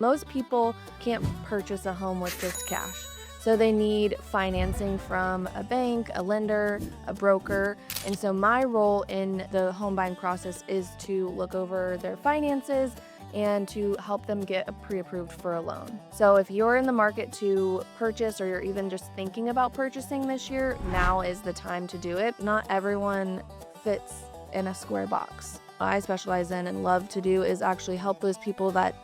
Most people can't purchase a home with just cash. So they need financing from a bank, a lender, a broker. And so my role in the home buying process is to look over their finances and to help them get pre-approved for a loan. So if you're in the market to purchase, or you're even just thinking about purchasing this year, now is the time to do it. Not everyone fits in a square box. What I specialize in and love to do is actually help those people that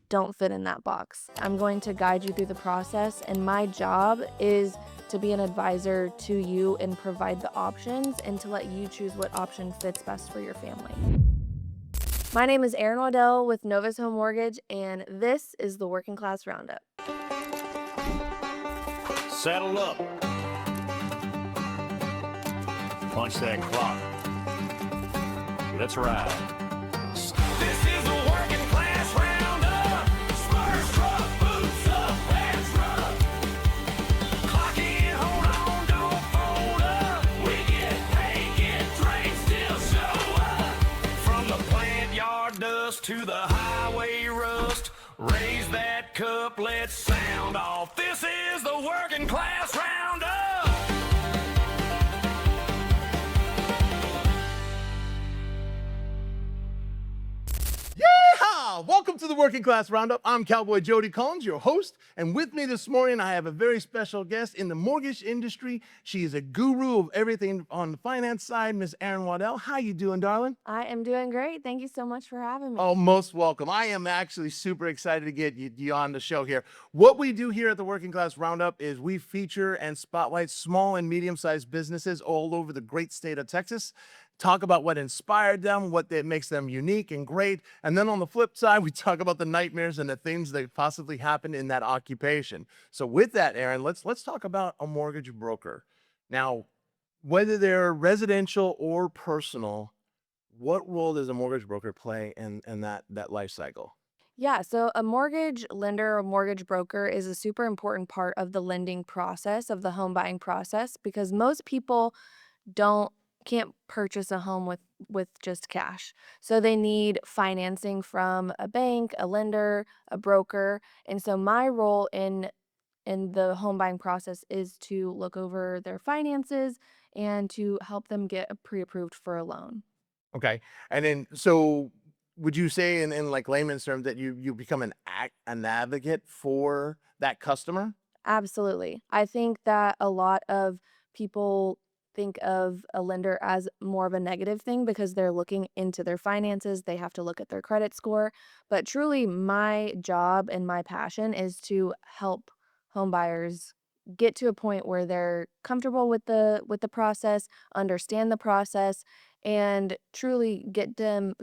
don't fit in that box. I'm going to guide you through the process, and my job is to be an advisor to you and provide the options and to let you choose what option fits best for your family. My name is Erin Waddell with Novus Home Mortgage, and this is the Working Class Roundup. Saddle up. Punch that clock. Let's ride. This is the Working Class Roundup. Spurs, truck, boots up, pants rub. Clock in, hold on, don't fold up. We get paid, get drained, still show up. From the plant yard dust to the highway rust. Raise that cup, let's sound off. This is the Working Class Roundup. Yeehaw! Welcome to the Working Class Roundup. I'm Cowboy Jody Collins, your host, and with me this morning I have a very special guest in the mortgage industry. She is a guru of everything on the finance side, Miss Erin Waddell. How you doing, darling? I am doing great. Thank you so much for having me. Oh, most welcome. I am actually super excited to get you on the show here. What we do here at the Working Class Roundup is we feature and spotlight small and medium-sized businesses all over the great state of Texas. Talk about what inspired them, what makes them unique and great. And then on the flip side, we talk about the nightmares and the things that possibly happen in that occupation. So with that, Erin, let's talk about a mortgage broker. Now, whether they're residential or personal, what role does a mortgage broker play in that life cycle? Yeah, so a mortgage lender or mortgage broker is a super important part of the lending process, of the home buying process, because most people don't can't purchase a home with just cash. So they need financing from a bank, a lender, a broker. And so my role in the home buying process is to look over their finances and to help them get pre-approved for a loan. Okay. And then, so would you say in like layman's terms that you become an advocate for that customer? Absolutely. I think that a lot of people think of a lender as more of a negative thing because they're looking into their finances. They have to look at their credit score. But truly, my job and my passion is to help home buyers get to a point where they're comfortable with the process, understand the process, and truly get them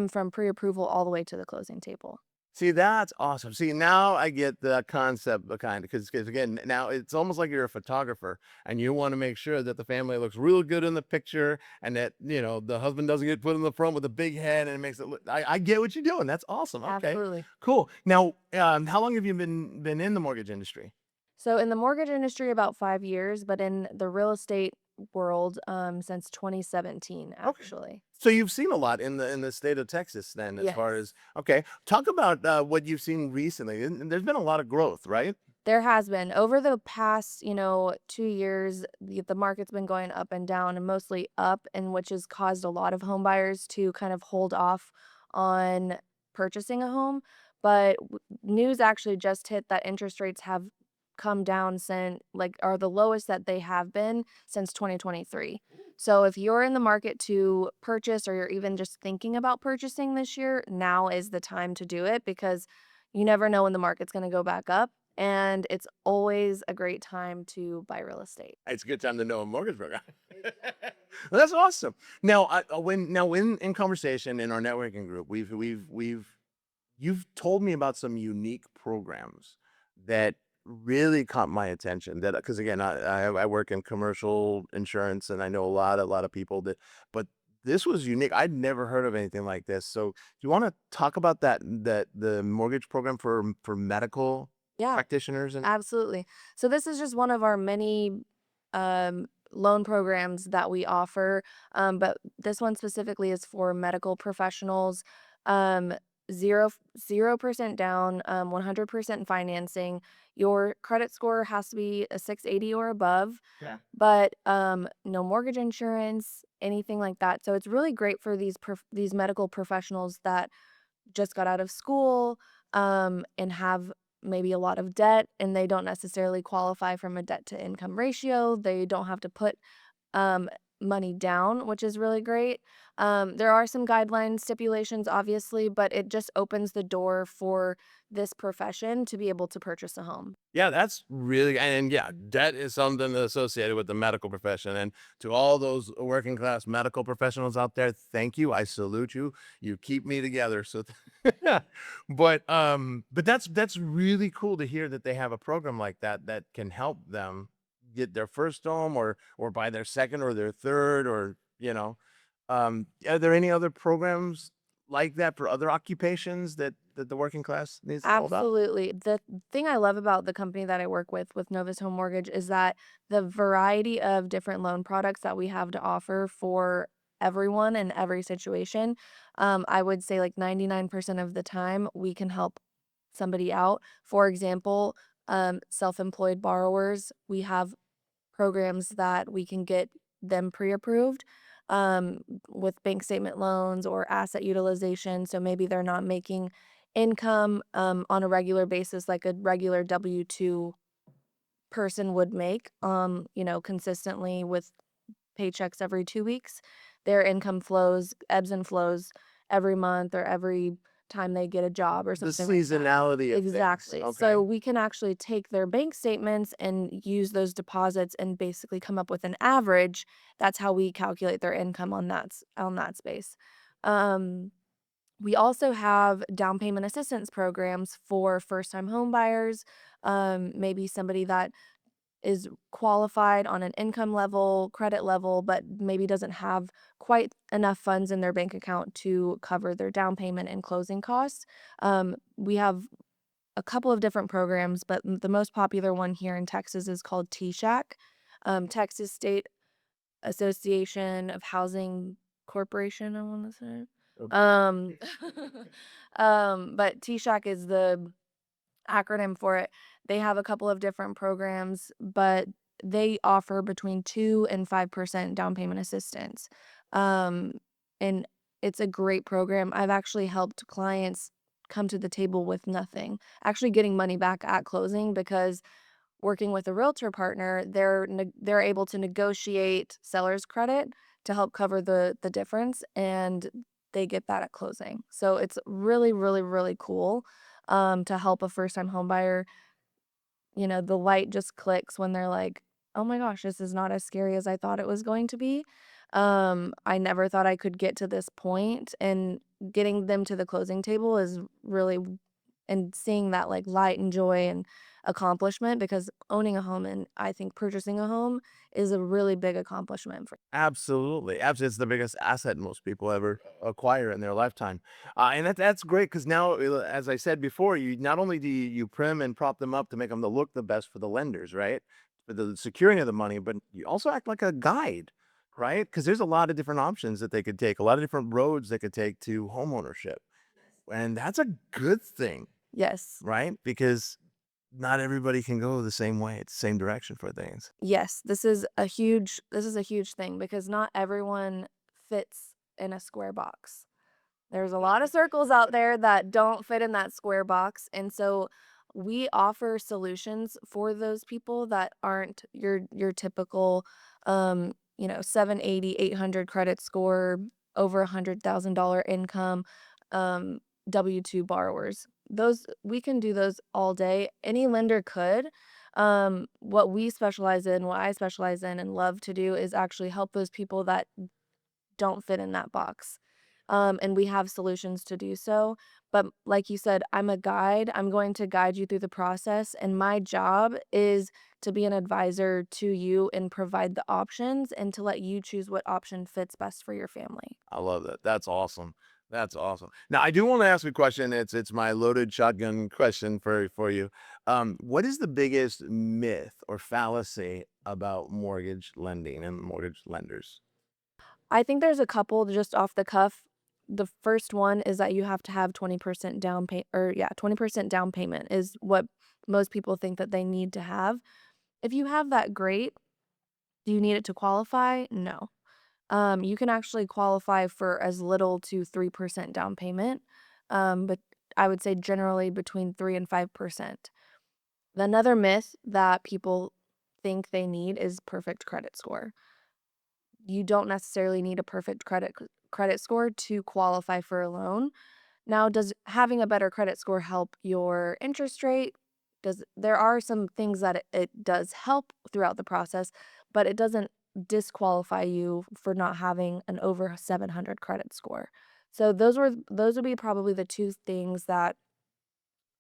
from pre-approval all the way to the closing table. See, that's awesome. See, now I get the concept behind it because again, now it's almost like you're a photographer and you want to make sure that the family looks real good in the picture and that, the husband doesn't get put in the front with a big head and it makes it look, I get what you're doing. That's awesome. Okay, Absolutely. cool. Now, how long have you been in the mortgage industry? So in the mortgage industry, about 5 years, but in the real estate world, since 2017, Okay. actually. So you've seen a lot in the state of Texas then, as far Yes, as, okay, talk about what you've seen recently. And there's been a lot of growth, right? there has been over the past, 2 years. The market's been going up and down, and mostly up, and which has caused a lot of home buyers to kind of hold off on purchasing a home. But news actually just hit that interest rates have come down since, like, are the lowest that they have been since 2023. So if you're in the market to purchase, or you're even just thinking about purchasing this year, now is the time to do it because you never know when the market's going to go back up. And it's always a great time to buy real estate. It's a good time to know a mortgage broker. Well, that's awesome. Now, in conversation in our networking group, you've told me about some unique programs that really caught my attention. That because again, I work in commercial insurance and I know a lot of people that, but this was unique. I'd never heard of anything like this. So, do you want to talk about that the mortgage program for medical Yeah, practitioners and absolutely. So this is just one of our many loan programs that we offer, but this one specifically is for medical professionals. Um, 0% down, 100% financing. Your credit score has to be a 680 or above, but no mortgage insurance, anything like that. So it's really great for these medical professionals that just got out of school, and have maybe a lot of debt, and they don't necessarily qualify from a debt to income ratio. They don't have to put um, money down, which is really great. There are some guideline stipulations, obviously, but it just opens the door for this profession to be able to purchase a home. Yeah, that's really, and yeah, debt is something associated with the medical profession. And to all those working class medical professionals out there, thank you. I salute you. You keep me together. So, but that's really cool to hear that they have a program like that that can help them get their first home or buy their second or their third or are there any other programs like that for other occupations that the working class needs to know about? Absolutely. The thing I love about the company that I work with Novus Home Mortgage, is that the variety of different loan products that we have to offer for everyone in every situation. I would say like 99% of the time we can help somebody out. For example, self-employed borrowers, we have programs that we can get them pre-approved, with bank statement loans or asset utilization. So maybe they're not making income on a regular basis like a regular W-2 person would make, consistently with paychecks every 2 weeks. Their income flows, ebbs and flows every month or every time they get a job or The something like that. seasonality of things. Exactly. Okay. So we can actually take their bank statements and use those deposits and basically come up with an average. That's how we calculate their income on that space. Um, we also have down payment assistance programs for first-time home buyers, maybe somebody that is qualified on an income level, credit level, but maybe doesn't have quite enough funds in their bank account to cover their down payment and closing costs. We have a couple of different programs, but the most popular one here in Texas is called TSHAC, Texas State Association of Housing Corporation, I want to say. Okay. Um, but TSHAC is the acronym for it. They have a couple of different programs, but they offer between 2 and 5% down payment assistance. Um, and it's a great program. I've actually helped clients come to the table with nothing, actually getting money back at closing, because working with a realtor partner, they're able to negotiate seller's credit to help cover the difference, and they get that at closing. So it's really, really, really cool, to help a first-time homebuyer. The light just clicks when they're like, "Oh my gosh, this is not as scary as I thought it was going to be." I never thought I could get to this point, and getting them to the closing table is really, and seeing that like light and joy and accomplishment, because owning a home and I think purchasing a home is a really big accomplishment for. Absolutely. Absolutely. It's the biggest asset most people ever acquire in their lifetime. And that's great because now, as I said before, you not only do you prim and prop them up to make them to look the best for the lenders, right? For the securing of the money, but you also act like a guide, right? Because there's a lot of different options that they could take, a lot of different roads they could take to homeownership. And that's a good thing, Yes. right? Because not everybody can go the same way, it's the same direction for things. Yes, this is a huge thing, because not everyone fits in a square box. There's a lot of circles out there that don't fit in that square box, and so we offer solutions for those people that aren't your typical, 780, 800 credit score, over $100,000 income, um, W-2 borrowers. Those we can do those all day. Any lender could. What we specialize in, what I specialize in and love to do, is actually help those people that don't fit in that box. And we have solutions to do so. But like you said, I'm a guide. I'm going to guide you through the process. And my job is to be an advisor to you and provide the options and to let you choose what option fits best for your family. I love that. That's awesome. That's awesome. Now, I do want to ask a question. It's my loaded shotgun question for you. What is the biggest myth or fallacy about mortgage lending and mortgage lenders? I think there's a couple just off the cuff. the first one is that you have to have 20% down pay or yeah, 20% down payment is what most people think that they need to have. If you have that, great. Do you need it to qualify? No. You can actually qualify for as little to 3% down payment, but I would say generally between 3 and 5%. Another myth that people think they need is perfect credit score. You don't necessarily need a perfect credit score to qualify for a loan. Now, does having a better credit score help your interest rate? There are some things that it does help throughout the process, but it doesn't disqualify you for not having an over 700 credit score. So those would be probably the two things that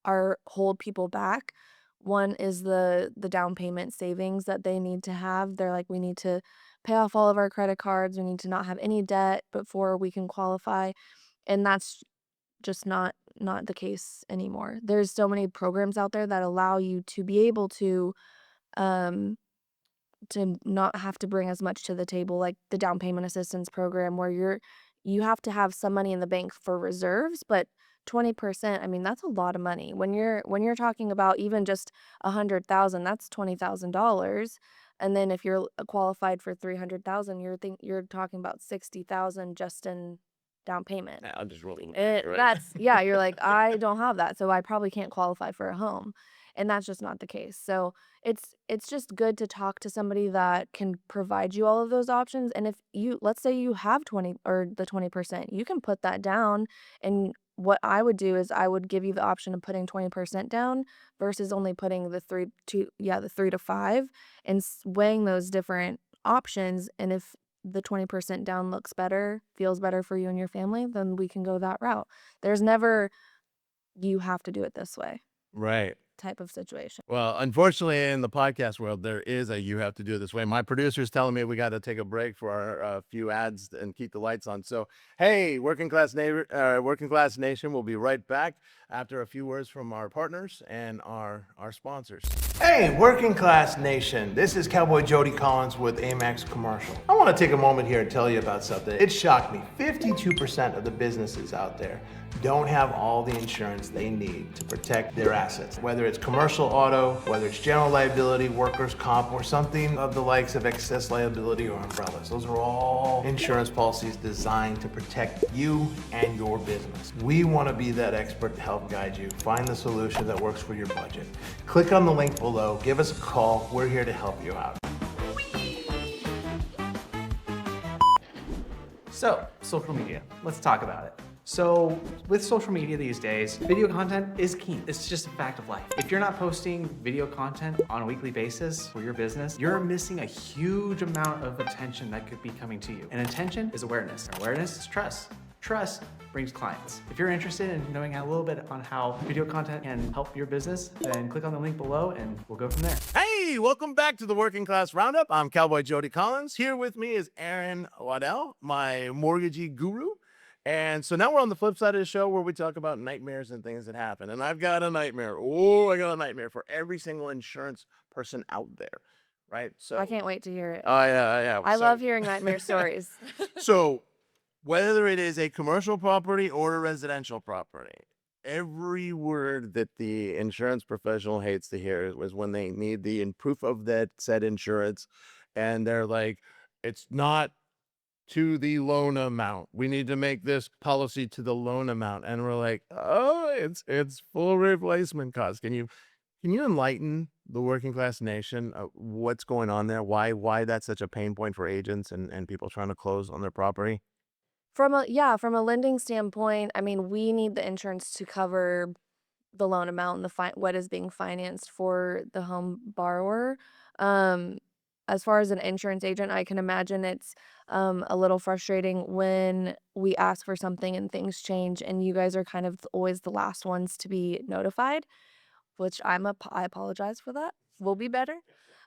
are hold people back. One is the down payment savings that they need to have. They're like, we need to pay off all of our credit cards. We need to not have any debt before we can qualify. And that's just not the case anymore. There's so many programs out there that allow you to be able um to not have to bring as much to the table, like the down payment assistance program where you have to have some money in the bank for reserves, but 20%, I mean, that's a lot of money. When you're talking about even just 100,000, that's $20,000. And then if you're qualified for 300,000, you're talking about 60,000 just in down payment. I'm just rolling. That's yeah, you're like, I don't have that, so I probably can't qualify for a home. And that's just not the case. So it's just good to talk to somebody that can provide you all of those options. And if you let's say you have 20 or the 20%, you can put that down. And what I would do is I would give you the option of putting 20% down versus only putting the 3 to 5 and weighing those different options. And if the 20% down looks better, feels better for you and your family, then we can go that route. There's never you have to do it this way Right. type of situation. Well, unfortunately, in the podcast world, there is a you have to do it this way. My producer's telling me we got to take a break for our few ads and keep the lights on. So, hey, Working Class Nation, we'll be right back after a few words from our partners and our sponsors. Hey, Working Class Nation, this is Cowboy Jody Collins with Amex Commercial. I want to take a moment here and tell you about something. It shocked me. 52% of the businesses out there don't have all the insurance they need to protect their assets. Whether it's commercial auto, whether it's general liability, workers' comp, or something of the likes of excess liability or umbrellas. Those are all insurance policies designed to protect you and your business. We want to be that expert to help guide you. Find the solution that works for your budget. Click on the link below, give us a call. We're here to help you out. So, social media. Let's talk about it. So, with social media these days, video content is king. It's just a fact of life. If you're not posting video content on a weekly basis for your business, you're missing a huge amount of attention that could be coming to you. And attention is awareness. Awareness is trust. Trust brings clients. If you're interested in knowing a little bit on how video content can help your business, then click on the link below and we'll go from there. Hey, welcome back to the Working Class Roundup. I'm Cowboy Jody Collins. Here with me is Erin, Waddell, my mortgagee guru. And so now we're on the flip side of the show where we talk about nightmares and things that happen. And I've got a nightmare. Oh, I got a nightmare for every single insurance person out there, right? So I can't wait to hear it. Oh, yeah. I love hearing nightmare stories. So whether it is a commercial property or a residential property, every word that the insurance professional hates to hear is when they need the proof of that said insurance. And they're like, it's not to the loan amount. We need to make this policy to the loan amount. And we're like, oh, it's full replacement cost. Can you enlighten the Working Class Nation what's going on there? Why that's such a pain point for agents and people trying to close on their property? From a lending standpoint, I mean, we need the insurance to cover the loan amount and what is being financed for the home borrower. As far as an insurance agent, I can imagine it's a little frustrating when we ask for something and things change, and you guys are kind of always the last ones to be notified, which I apologize for that. We'll be better.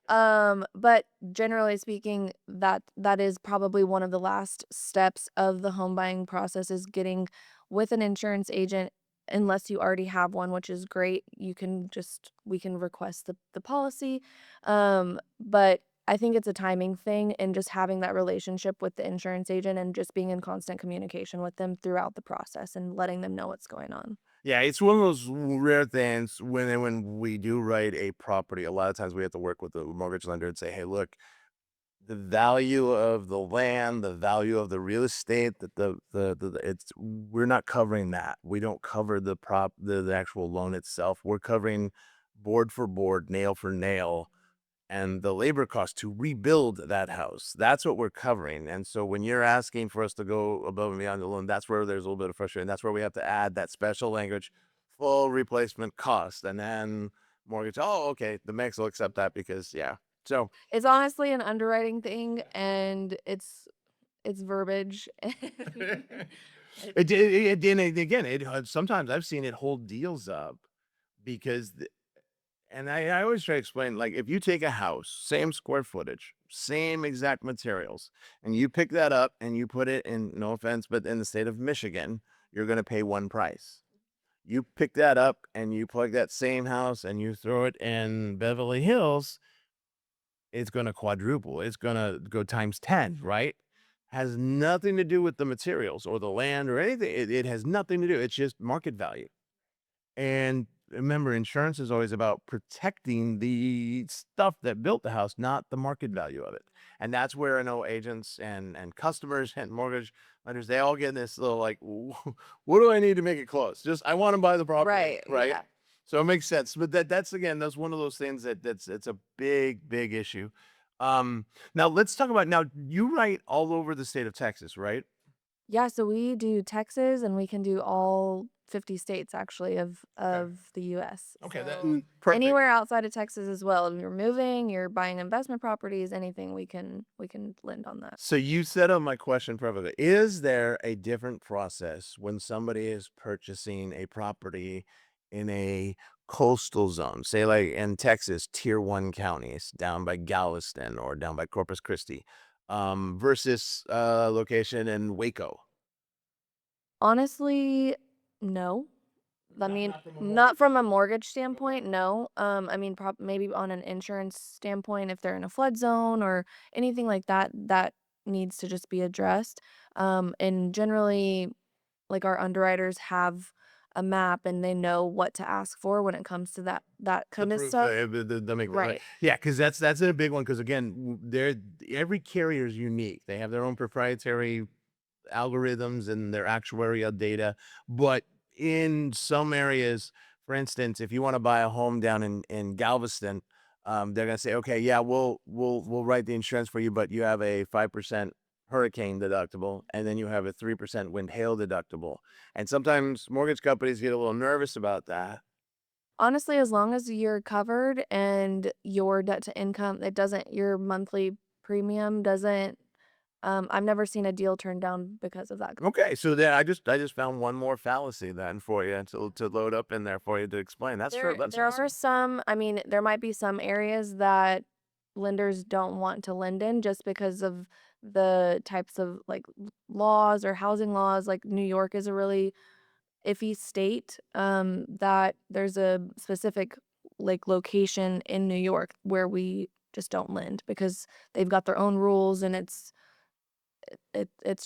But generally speaking, that is probably one of the last steps of the home buying process is getting with an insurance agent. Unless you already have one, which is great, we can request the policy. But I think it's a timing thing and just having that relationship with the insurance agent and just being in constant communication with them throughout the process and letting them know what's going on. Yeah, it's one of those rare things when we do write a property, a lot of times we have to work with the mortgage lender and say, "Hey, look, the value of the land, the value of the real estate, that it's we're not covering that. We don't cover the actual loan itself. We're covering board for board, nail for nail, and the labor cost to rebuild that house. That's what we're covering. And so when you're asking for us to go above and beyond the loan, that's where there's a little bit of frustration. That's where we have to add that special language, full replacement cost. And then mortgage, oh, okay, the banks will accept that because yeah. So It's honestly an underwriting thing and it's verbiage. and again, sometimes I've seen it hold deals up because and I always try to explain, like, if you take a house, same square footage, same exact materials, and you pick that up and you put it in, no offense, but in the state of Michigan, you're going to pay one price. You pick that up and you plug that same house and you throw it in Beverly Hills, it's going to quadruple. It's going to go times 10, right? Has nothing to do with the materials or the land or anything. It has nothing to do. It's just market value. And remember, insurance is always about protecting the stuff that built the house, not the market value of it. And that's where I know agents and customers and mortgage lenders, they all get in this little like, what do I need to make it close? Just I want to buy the property, Right, right? yeah. So it makes sense. But that's again, that's one of those things that's it's a big issue. Now let's talk about now you write all over the state of Texas, right? Yeah, so we do Texas and we can do all 50 states actually of the US. Okay, So perfect. anywhere outside of Texas as well. If you're moving, you're buying investment properties, anything we can lend on that. So you set up my question perfectly. Is there a different process when somebody is purchasing a property in a coastal zone, say like in Texas, tier one counties, down by Galveston or down by Corpus Christi, versus location in Waco? Honestly, no. I mean, Not from a not mortgage. from a mortgage standpoint, no. I mean, maybe on an insurance standpoint, if they're in a flood zone or anything like that, that needs to just be addressed. And generally, like our underwriters have a map and they know what to ask for when it comes to that The kind of proof, stuff. the make right. Right. Yeah, because that's a big one. Because again, they're every carrier is unique. They have their own proprietary algorithms and their actuarial data. But in some areas, for instance, if you want to buy a home down in Galveston, they're gonna say, okay, yeah, we'll write the insurance for you, but you have a 5% hurricane deductible, and then you have a 3% wind hail deductible. And sometimes mortgage companies get a little nervous about that. Honestly, as long as you're covered and your debt to income, it doesn't your monthly premium doesn't I've never seen a deal turned down because of that. Okay, so then I just found one more fallacy then for you to load up in there for you to explain. That's true. That's There awesome. are some I mean, there might be some areas that lenders don't want to lend in just because of the types of, like, laws or housing laws, like, New York is a really iffy state, that there's a specific, like, location in New York where we just don't lend because they've got their own rules and it's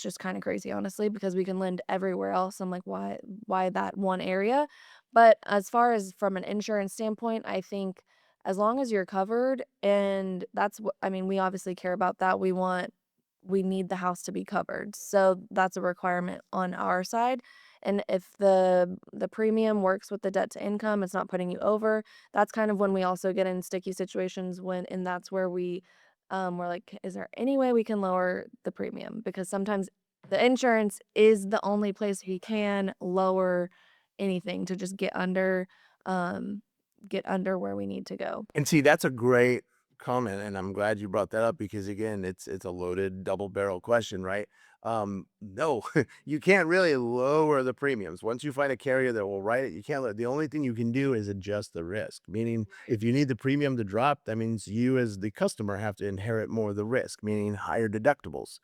just kinda crazy, honestly, because we can lend everywhere else. I'm like, "Why that one area?" But as far as from an insurance standpoint, I think as long as you're covered, and that's what I mean, we obviously care about that. We need the house to be covered, so that's a requirement on our side, and if the premium works with the debt to income, it's not putting you over, that's kind of when we also get in sticky situations when and that's where we're like, "Is there any way we can lower the premium?" Because sometimes the insurance is the only place we can lower anything to just um, get under where we need to go. And see, that's a great comment, and I'm glad you brought that up because again, it's a loaded double barrel question, right? No, you can't really lower the premiums. Once you find a carrier that will write it, you can't. The only thing you can do is adjust the risk. Meaning, if you need the premium to drop, that means you as the customer have to inherit more of the risk, meaning higher deductibles.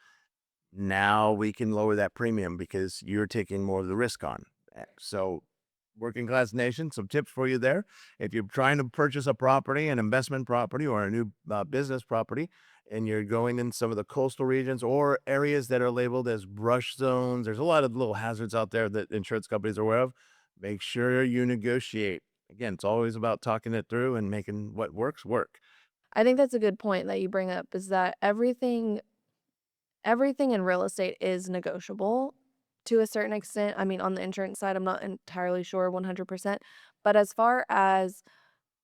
Now we can lower that premium because you're taking more of the risk on. So Working Class Nation, some tips for you there. If you're trying to purchase a property, an investment property, or a new business property, and you're going in some of the coastal regions or areas that are labeled as brush zones, there's a lot of little hazards out there that insurance companies are aware of. Make sure you negotiate. Again, it's always about talking it through and making what works work. I think that's a good point that you bring up, is that everything in real estate is negotiable to a certain extent. I mean, on the insurance side, I'm not entirely sure 100%, but as far as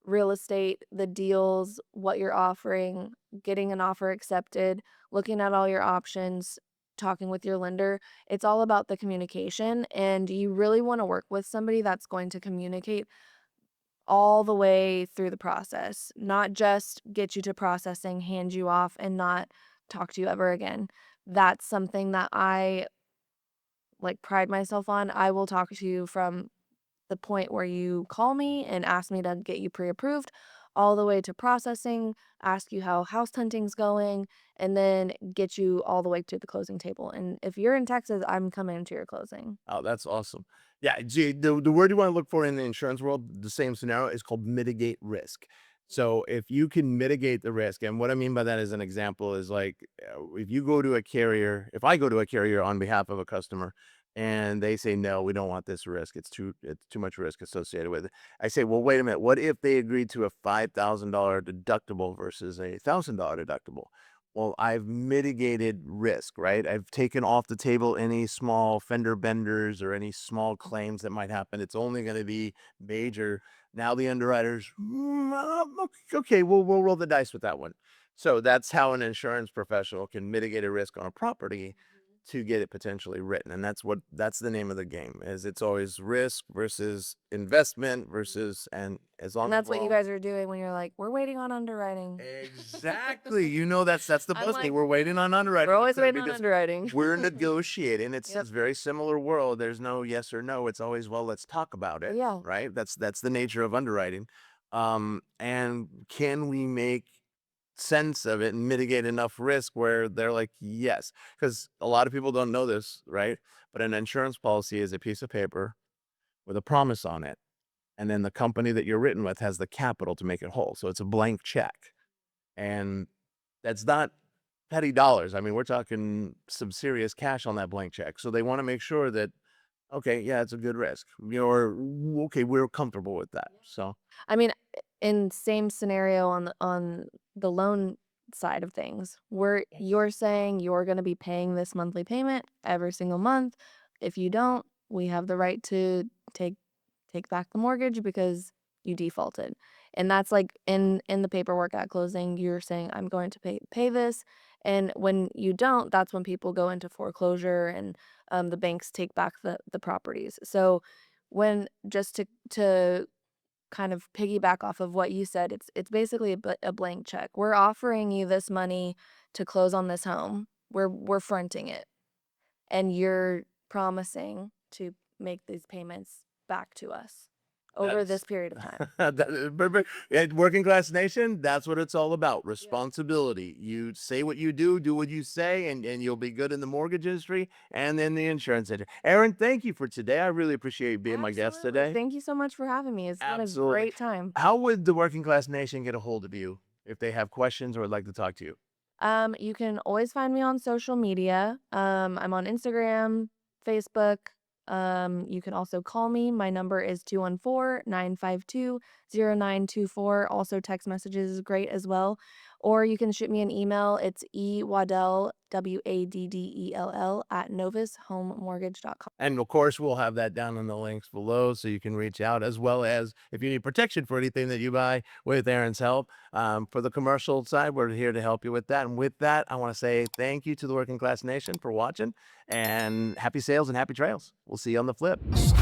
real estate, the deals, what you're offering, getting an offer accepted, looking at all your options, talking with your lender, it's all about the communication, and you really want to work with somebody that's going to communicate all the way through the process, not just get you to processing, hand you off, and not talk to you ever again. That's something that I like pride myself on. I will talk to you from the point where you call me and ask me to get you pre-approved, all the way to processing, ask you how house hunting's going, and then get you all the way to the closing table. And if you're in Texas, I'm coming to your closing. Oh, that's awesome. Yeah, gee, the word you want to look for in the insurance world, the same scenario is called mitigate risk. So if you can mitigate the risk, and what I mean by that as an example is like if you go to a carrier, if I go to a carrier on behalf of a customer and they say no, we don't want this risk. It's too much risk associated with it. I say, well, wait a minute. What if they agreed to a $5,000 deductible versus a $1,000 deductible? Well, I've mitigated risk, right? I've taken off the table any small fender benders or any small claims that might happen. It's only going to be major. Now the underwriters, okay, we'll roll the dice with that one. So that's how an insurance professional can mitigate a risk on a property to get it potentially written. And that's the name of the game. Is it's always risk versus investment versus, and as long And as that's what you guys are doing when you're like, we're waiting on underwriting. exactly. that's the I'm buzz like, thing. We're waiting on underwriting. We're always It's waiting on because underwriting. we're negotiating. It's Yep. this very similar world. There's no yes or no. It's always, well, let's talk about it. Yeah. Right. That's the nature of underwriting. And can we make sense of it and mitigate enough risk where they're like, yes, because a lot of people don't know this, right? But an insurance policy is a piece of paper with a promise on it. And then the company that you're written with has the capital to make it whole. So it's a blank check. And that's not petty dollars. I mean, we're talking some serious cash on that blank check. So they want to make sure that, okay, yeah, it's a good risk. Or okay, we're comfortable with that. So I mean, in same scenario on the loan side of things, where you're saying you're going to be paying this monthly payment every single month. If you don't, we have the right to take back the mortgage because you defaulted. And that's like in the paperwork at closing, you're saying I'm going to pay this. And when you don't, that's when people go into foreclosure and the banks take back the properties. So when just to kind of piggyback off of what you said, it's basically a blank check. We're offering you this money to close on this home. We're fronting it, and you're promising to make these payments back to us over this period of time. At Working Class Nation, that's what it's all about. Responsibility. You say what you do what you say, and you'll be good in the mortgage industry and in the insurance industry. Erin, thank you for today. I really appreciate you being my guest Absolutely. today. Thank you so much for having me. It's been a Absolutely. great time. How would the Working Class Nation get a hold of you if they have questions or would like to talk to you? You can always find me on social media. I'm on Instagram, Facebook. You can also call me. My number is 214-952-0924. Also, text messages is great as well. Or you can shoot me an email. It's Waddell, Waddell, at novushomemortgage.com. And of course, we'll have that down in the links below so you can reach out, as well as if you need protection for anything that you buy with Erin's help. For the commercial side, we're here to help you with that. And with that, I want to say thank you to the Working Class Nation for watching, and happy sales and happy trails. We'll see you on the flip. This